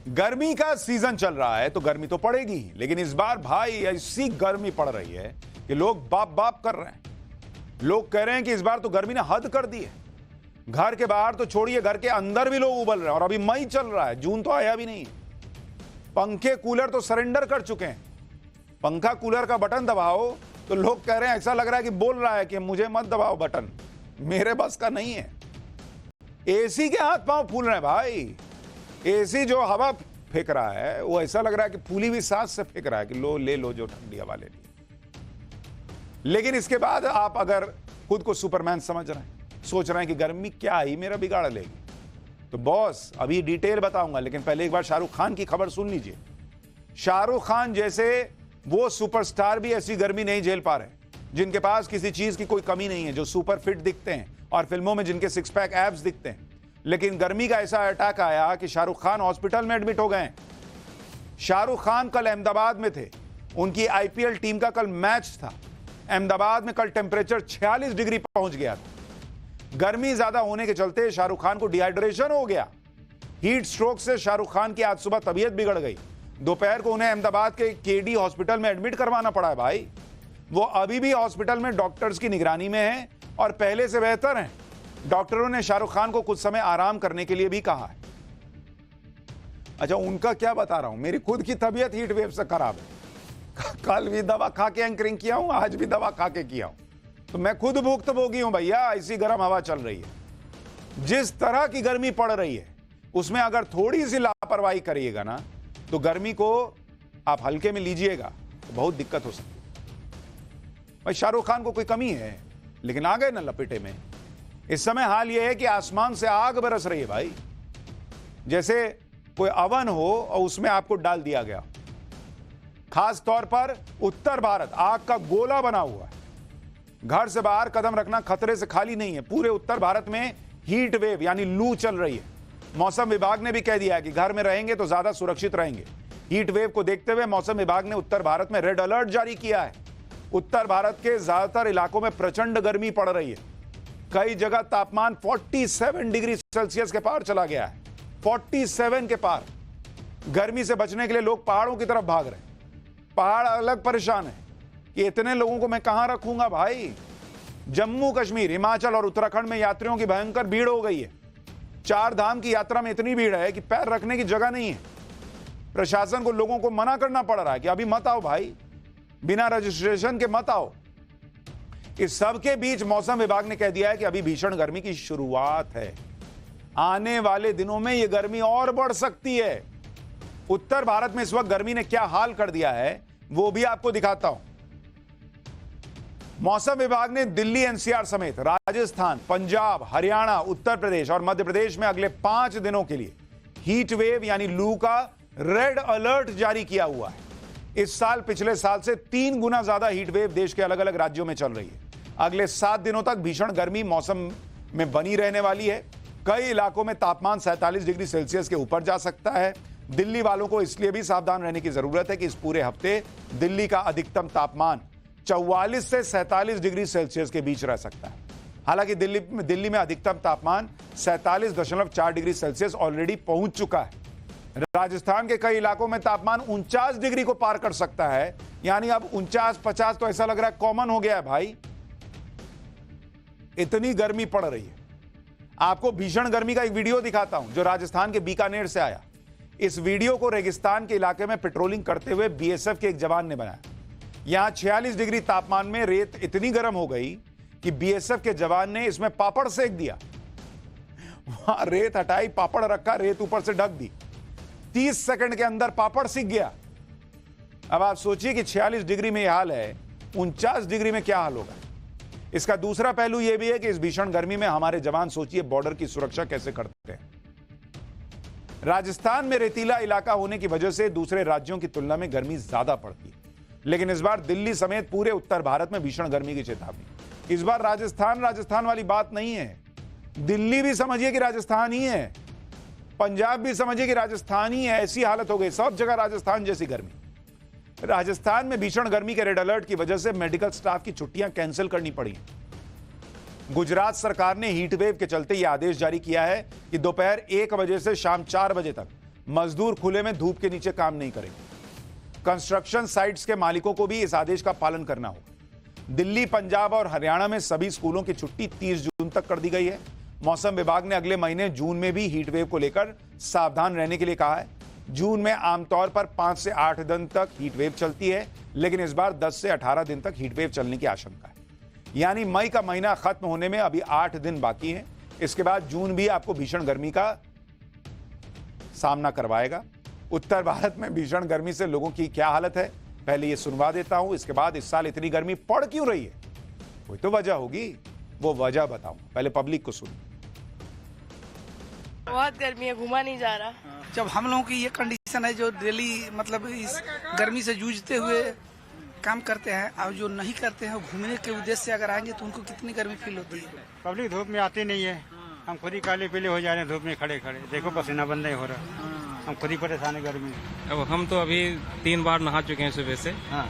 गर्मी का सीजन चल रहा है तो गर्मी तो पड़ेगी ही, लेकिन इस बार भाई ऐसी गर्मी पड़ रही है कि लोग बाप बाप कर रहे हैं। लोग कह रहे हैं कि इस बार तो गर्मी ने हद कर दी है। घर के बाहर तो छोड़िए, घर के अंदर भी लोग उबल रहे हैं और अभी मई चल रहा है, जून तो आया भी नहीं है। पंखे कूलर तो सरेंडर कर चुके हैं। पंखा कूलर का बटन दबाओ तो लोग कह रहे हैं, ऐसा लग रहा है कि बोल रहा है कि मुझे मत दबाओ बटन, मेरे बस का नहीं है। एसी के हाथ पांव फूल रहे हैं भाई। एसी जो हवा फेंक रहा है वो ऐसा लग रहा है कि फूली हुई सांस से फेंक रहा है कि लो ले लो जो ठंडी हवा ले ली। लेकिन इसके बाद आप अगर खुद को सुपरमैन समझ रहे हैं, सोच रहे हैं कि गर्मी क्या ही मेरा बिगाड़ लेगी, तो बॉस अभी डिटेल बताऊंगा, लेकिन पहले एक बार शाहरुख खान की खबर सुन लीजिए। शाहरुख खान जैसे वो सुपरस्टार भी ऐसी गर्मी नहीं झेल पा रहे, जिनके पास किसी चीज की कोई कमी नहीं है, जो सुपर फिट दिखते हैं और फिल्मों में जिनके सिक्स पैक एब्स दिखते हैं। लेकिन गर्मी का ऐसा अटैक आया कि शाहरुख खान हॉस्पिटल में एडमिट हो गए। शाहरुख खान कल अहमदाबाद में थे, उनकी आईपीएल टीम का कल मैच था। अहमदाबाद में कल टेम्परेचर 46 डिग्री पहुंच गया था। गर्मी ज्यादा होने के चलते शाहरुख खान को डिहाइड्रेशन हो गया। हीट स्ट्रोक से शाहरुख खान की आज सुबह तबीयत बिगड़ गई। दोपहर को उन्हें अहमदाबाद के केडी हॉस्पिटल में एडमिट करवाना पड़ा है भाई। वो अभी भी हॉस्पिटल में डॉक्टर्स की निगरानी में हैं और पहले से बेहतर हैं। डॉक्टरों ने शाहरुख खान को कुछ समय आराम करने के लिए भी कहा है। अच्छा, उनका क्या बता रहा हूं, मेरी खुद की तबीयत हीट वेव से खराब है। कल भी दवा खा के एंकरिंग किया हूं, आज भी दवा खा के किया हूं, तो मैं खुद भुक्तभोगी हूं भैया। ऐसी गर्म हवा चल रही है। जिस तरह की गर्मी पड़ रही है उसमें अगर थोड़ी सी लापरवाही करिएगा ना तो गर्मी को आप हल्के में लीजिएगा तो बहुत दिक्कत हो सकती है। भाई शाहरुख खान को कोई कमी है, लेकिन आ गए ना लपेटे में। इस समय हाल यह है कि आसमान से आग बरस रही है भाई, जैसे कोई अवन हो और उसमें आपको डाल दिया गया। खास तौर पर उत्तर भारत आग का गोला बना हुआ है। घर से बाहर कदम रखना खतरे से खाली नहीं है। पूरे उत्तर भारत में हीट वेव यानी लू चल रही है। मौसम विभाग ने भी कह दिया है कि घर में रहेंगे तो ज्यादा सुरक्षित रहेंगे। हीट वेव को देखते हुए मौसम विभाग ने उत्तर भारत में रेड अलर्ट जारी किया है। उत्तर भारत के ज्यादातर इलाकों में प्रचंड गर्मी पड़ रही है। कई जगह तापमान 47 डिग्री सेल्सियस के पार चला गया है। 47 के पार। गर्मी से बचने के लिए लोग पहाड़ों की तरफ भाग रहे हैं। पहाड़ अलग परेशान है कि इतने लोगों को मैं कहां रखूंगा भाई। जम्मू कश्मीर, हिमाचल और उत्तराखंड में यात्रियों की भयंकर भीड़ हो गई है। 4 धाम की यात्रा में इतनी भीड़ है कि पैर रखने की जगह नहीं है। प्रशासन को लोगों को मना करना पड़ रहा है कि अभी मत आओ भाई, बिना रजिस्ट्रेशन के मत आओ। इस सब के बीच मौसम विभाग ने कह दिया है कि अभी भीषण गर्मी की शुरुआत है। आने वाले दिनों में यह गर्मी और बढ़ सकती है। उत्तर भारत में इस वक्त गर्मी ने क्या हाल कर दिया है वो भी आपको दिखाता हूं। मौसम विभाग ने दिल्ली एनसीआर समेत राजस्थान, पंजाब, हरियाणा, उत्तर प्रदेश और मध्य प्रदेश में अगले 5 दिनों के लिए हीट वेव यानी लू का रेड अलर्ट जारी किया हुआ है। इस साल पिछले साल से 3 गुना ज्यादा हीट वेव देश के अलग अलग राज्यों में चल रही है। अगले 7 दिनों तक भीषण गर्मी मौसम में बनी रहने वाली है। कई इलाकों में तापमान 47 डिग्री सेल्सियस के ऊपर जा सकता है। दिल्ली वालों को इसलिए भी सावधान रहने की जरूरत है कि इस पूरे हफ्ते दिल्ली का अधिकतम तापमान 44 से 47 डिग्री सेल्सियस के बीच रह सकता है। हालांकि दिल्ली में अधिकतम तापमान 47.4 डिग्री सेल्सियस ऑलरेडी पहुंच चुका है। राजस्थान के कई इलाकों में तापमान 49 डिग्री को पार कर सकता है। यानी अब 49-50 तो ऐसा लग रहा है कॉमन हो गया है भाई। इतनी गर्मी पड़ रही है। आपको भीषण गर्मी का एक वीडियो दिखाता हूं जो राजस्थान के बीकानेर से आया। इस वीडियो को रेगिस्तान के इलाके में पेट्रोलिंग करते हुए बीएसएफ के एक जवान ने बनाया। यहां 46 डिग्री तापमान में रेत इतनी गर्म हो गई कि बीएसएफ के जवान ने इसमें पापड़ सेक दिया। वहां रेत हटाई, पापड़ रखा, रेत ऊपर से ढक दी। 30 सेकंड के अंदर पापड़ सीख गया। अब आप सोचिए कि 46 डिग्री में यह हाल है, 49 डिग्री में क्या हाल होगा। इसका दूसरा पहलू यह भी है कि इस भीषण गर्मी में हमारे जवान सोचिए बॉर्डर की सुरक्षा कैसे करते हैं। राजस्थान में रेतीला इलाका होने की वजह से दूसरे राज्यों की तुलना में गर्मी ज्यादा पड़ती है, लेकिन इस बार दिल्ली समेत पूरे उत्तर भारत में भीषण गर्मी की चेतावनी। इस बार राजस्थान वाली बात नहीं है। दिल्ली भी समझिए कि राजस्थान ही है, पंजाब भी समझिए कि राजस्थान ही है। ऐसी हालत हो गई, सब जगह राजस्थान जैसी गर्मी। राजस्थान में भीषण गर्मी के रेड अलर्ट की वजह से मेडिकल स्टाफ की छुट्टियां कैंसिल करनी पड़ी। गुजरात सरकार ने हीट वेव के चलते यह आदेश जारी किया है कि दोपहर 1 बजे से शाम 4 बजे तक मजदूर खुले में धूप के नीचे काम नहीं करेंगे। कंस्ट्रक्शन साइट्स के मालिकों को भी इस आदेश का पालन करना होगा। दिल्ली, पंजाब और हरियाणा में सभी स्कूलों की छुट्टी 30 जून तक कर दी गई है। मौसम विभाग ने अगले महीने जून में भी हीट वेव को लेकर सावधान रहने के लिए कहा है। जून में आमतौर पर 5 से 8 दिन तक हीट वेव चलती है, लेकिन इस बार 10 से 18 दिन तक हीट वेव चलने की आशंका है। यानी मई का महीना खत्म होने में अभी 8 दिन बाकी हैं। इसके बाद जून भी आपको भीषण गर्मी का सामना करवाएगा। उत्तर भारत में भीषण गर्मी से लोगों की क्या हालत है, पहले ये सुनवा देता हूं। इसके बाद इस साल इतनी गर्मी पड़ क्यों रही है, कोई तो वजह होगी, वो वजह बताऊं। पहले पब्लिक को सुन। बहुत गर्मी है, घूमा नहीं जा रहा। जब हम लोगों की ये कंडीशन है, जो डेली मतलब इस गर्मी से जूझते हुए काम करते हैं, और जो नहीं करते हैं, घूमने के उद्देश्य से अगर आएंगे तो उनको कितनी गर्मी फील होती है। पब्लिक धूप में आती नहीं है, हम खुद ही काले पीले हो जा रहे हैं धूप में खड़े खड़े। देखो पसीना बंद नहीं हो रहा, हम खुद ही परेशान है गर्मी में। अब हम तो अभी 3 बार नहा चुके हैं सुबह से। हाँ,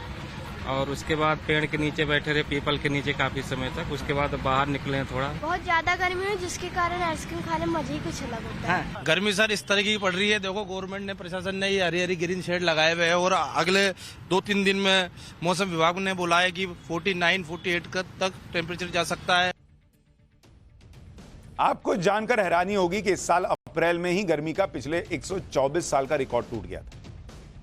और उसके बाद पेड़ के नीचे बैठे रहे, पीपल के नीचे काफी समय तक। उसके बाद बाहर निकले हैं थोड़ा। बहुत ज्यादा गर्मी है, जिसके कारण आइसक्रीम खाने में मजे ही कुछ अलग होता है। गर्मी सर इस तरह की पड़ रही है, देखो गवर्नमेंट ने, प्रशासन ने ये हरी हरी ग्रीन शेड लगाए हुए हैं, और अगले 2-3 दिन में मौसम विभाग ने बोला है कि 49-48 तक टेम्परेचर जा सकता है। आपको जानकर हैरानी होगी कि इस साल अप्रैल में ही गर्मी का पिछले 124 साल का रिकॉर्ड टूट गया था।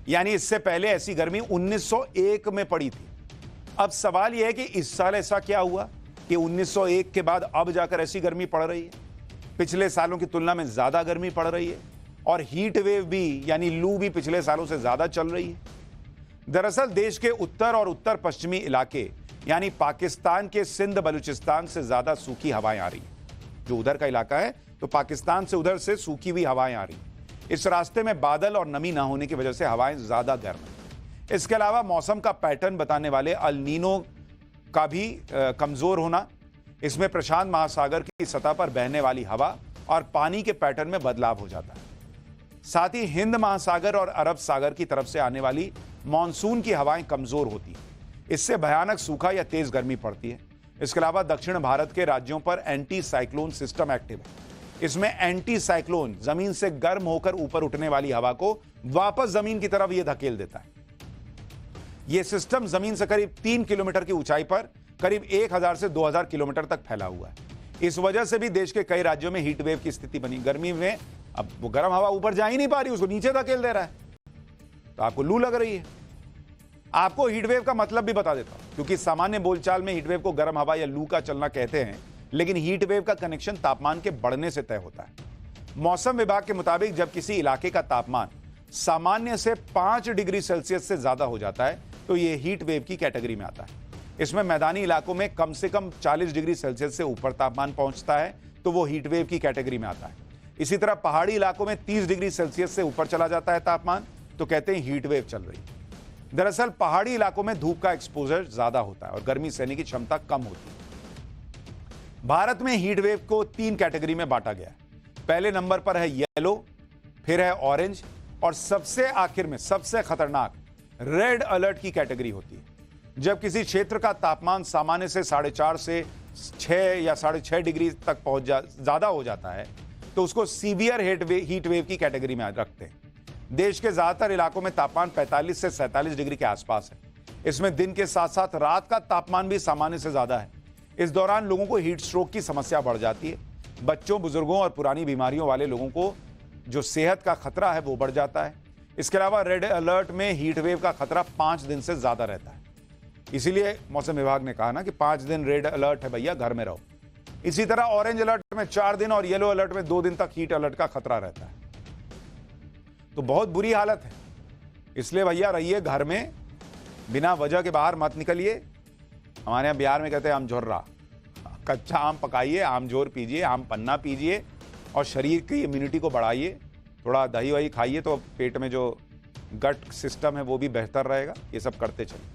यानी इससे पहले ऐसी गर्मी 1901 में पड़ी थी। अब सवाल यह है कि इस साल ऐसा क्या हुआ कि 1901 के बाद अब जाकर ऐसी गर्मी पड़ रही है। पिछले सालों की तुलना में ज्यादा गर्मी पड़ रही है, और हीट वेव भी यानी लू भी पिछले सालों से ज्यादा चल रही है। दरअसल देश के उत्तर और उत्तर पश्चिमी इलाके यानी पाकिस्तान के सिंध बलूचिस्तान से ज्यादा सूखी हवाएं आ रही हैं। जो उधर का इलाका है तो पाकिस्तान से उधर से सूखी हुई हवाएं आ रही। इस रास्ते में बादल और नमी ना होने की वजह से हवाएं ज्यादा गर्म हैं। इसके अलावा मौसम का पैटर्न बताने वाले अल नीनो का भी कमजोर होना, इसमें प्रशांत महासागर की सतह पर बहने वाली हवा और पानी के पैटर्न में बदलाव हो जाता है। साथ ही हिंद महासागर और अरब सागर की तरफ से आने वाली मानसून की हवाएं कमजोर होती हैं। इससे भयानक सूखा या तेज गर्मी पड़ती है। इसके अलावा दक्षिण भारत के राज्यों पर एंटी साइक्लोन सिस्टम एक्टिव है। इसमें एंटी साइक्लोन जमीन से गर्म होकर ऊपर उठने वाली हवा को वापस जमीन की तरफ यह धकेल देता है। यह सिस्टम जमीन से करीब 3 किलोमीटर की ऊंचाई पर करीब 1000 से 2000 किलोमीटर तक फैला हुआ है। इस वजह से भी देश के कई राज्यों में हीट वेव की स्थिति बनी। गर्मी में अब वो गर्म हवा ऊपर जा ही नहीं पा रही, उसको नीचे धकेल दे रहा है, तो आपको लू लग रही है। आपको हीट वेव का मतलब भी बता देता हूं, क्योंकि सामान्य बोलचाल में हीट वेव को गर्म हवा या लू का चलना कहते हैं, लेकिन हीट वेव का कनेक्शन तापमान के बढ़ने से तय होता है। मौसम विभाग के मुताबिक जब किसी इलाके का तापमान सामान्य से 5 डिग्री सेल्सियस से ज्यादा हो जाता है तो यह हीट वेव की कैटेगरी में आता है। इसमें मैदानी इलाकों में कम से कम 40 डिग्री सेल्सियस से ऊपर तापमान पहुंचता है तो वो हीट वेव की कैटेगरी में आता है। इसी तरह पहाड़ी इलाकों में 30 डिग्री सेल्सियस से ऊपर चला जाता है तापमान तो कहते हैं हीट वेव चल रही है। दरअसल पहाड़ी इलाकों में धूप का एक्सपोजर ज्यादा होता है और गर्मी सहने की क्षमता कम होती है। भारत में हीट वेव को 3 कैटेगरी में बांटा गया है। पहले नंबर पर है येलो, फिर है ऑरेंज, और सबसे आखिर में सबसे खतरनाक रेड अलर्ट की कैटेगरी होती है। जब किसी क्षेत्र का तापमान सामान्य से 4.5 से 6 या 6.5 डिग्री तक ज्यादा हो जाता है तो उसको सीवियर हीट वेव की कैटेगरी में रखते हैं। देश के ज्यादातर इलाकों में तापमान 45 से 47 डिग्री के आसपास है। इसमें दिन के साथ साथ रात का तापमान भी सामान्य से ज्यादा है। इस दौरान लोगों को हीट स्ट्रोक की समस्या बढ़ जाती है। बच्चों, बुजुर्गों और पुरानी बीमारियों वाले लोगों को जो सेहत का खतरा है वो बढ़ जाता है। इसके अलावा रेड अलर्ट में हीट वेव का खतरा 5 दिन से ज्यादा रहता है। इसीलिए मौसम विभाग ने कहा ना कि 5 दिन रेड अलर्ट है भैया, घर में रहो। इसी तरह ऑरेंज अलर्ट में 4 दिन और येलो अलर्ट में 2 दिन तक हीट अलर्ट का खतरा रहता है। तो बहुत बुरी हालत है। इसलिए भैया रहिए घर में, बिना वजह के बाहर मत निकलिए। हमारे यहाँ बिहार में कहते हैं आम झोर्रा, कच्चा आम पकाइए, आम झोर पीजिए, आम पन्ना पीजिए और शरीर की इम्यूनिटी को बढ़ाइए। थोड़ा दही वही खाइए तो पेट में जो गट सिस्टम है वो भी बेहतर रहेगा। ये सब करते चलिए।